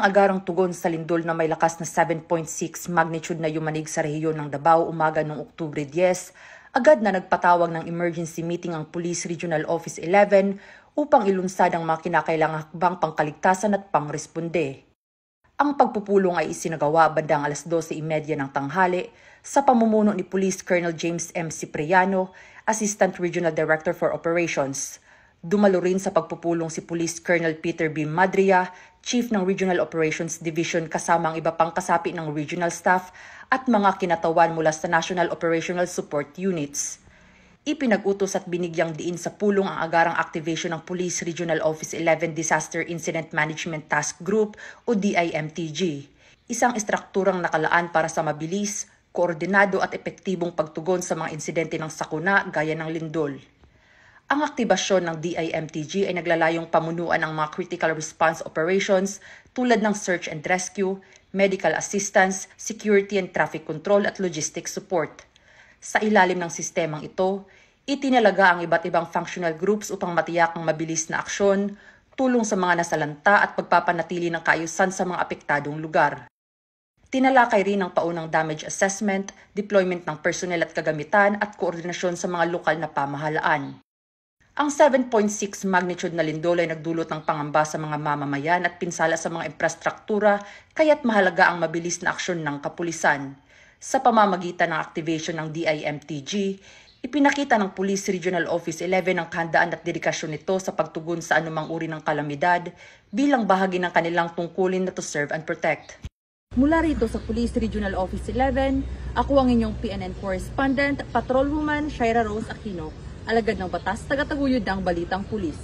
Isang agarang tugon sa lindol na may lakas na 7.6 magnitude na yumanig sa rehiyon ng Davao umaga noong Oktubre 10, agad na nagpatawag ng emergency meeting ang Police Regional Office 11 upang ilunsad ang mga kinakailangang hakbang pangkaligtasan at pangresponde. Ang pagpupulong ay isinagawa bandang 12:30 ng tanghali sa pamumuno ni Police Colonel James M. Cipriano, Assistant Regional Director for Operations. Dumalo rin sa pagpupulong si Police Colonel Peter B. Madria, Chief ng Regional Operations Division kasama ang iba pang kasapi ng regional staff at mga kinatawan mula sa National Operational Support Units. Ipinag-utos at binigyang diin sa pulong ang agarang activation ng Police Regional Office 11 Disaster Incident Management Task Group o DIMTG, isang estrukturang nakalaan para sa mabilis, koordinado at epektibong pagtugon sa mga insidente ng sakuna gaya ng lindol. Ang aktibasyon ng DIMTG ay naglalayong pamunuan ng mga critical response operations tulad ng search and rescue, medical assistance, security and traffic control at logistics support. Sa ilalim ng sistemang ito, itinalaga ang iba't ibang functional groups upang matiyak ang mabilis na aksyon, tulong sa mga nasalanta at pagpapanatili ng kaayusan sa mga apektadong lugar. Tinalakay rin ang paunang damage assessment, deployment ng personnel at kagamitan at koordinasyon sa mga lokal na pamahalaan. Ang 7.6 magnitude na lindol ay nagdulot ng pangamba sa mga mamamayan at pinsala sa mga infrastruktura, kaya't mahalaga ang mabilis na aksyon ng kapulisan. Sa pamamagitan ng activation ng DIMTG, ipinakita ng Police Regional Office 11 ang kahandaan at dedikasyon nito sa pagtugon sa anumang uri ng kalamidad bilang bahagi ng kanilang tungkulin na to serve and protect. Mula rito sa Police Regional Office 11, ako ang inyong PNN correspondent, Patrolwoman Shaira Rose Aquino. Alagad ng batas, tagataguyod ng Balitang Pulis.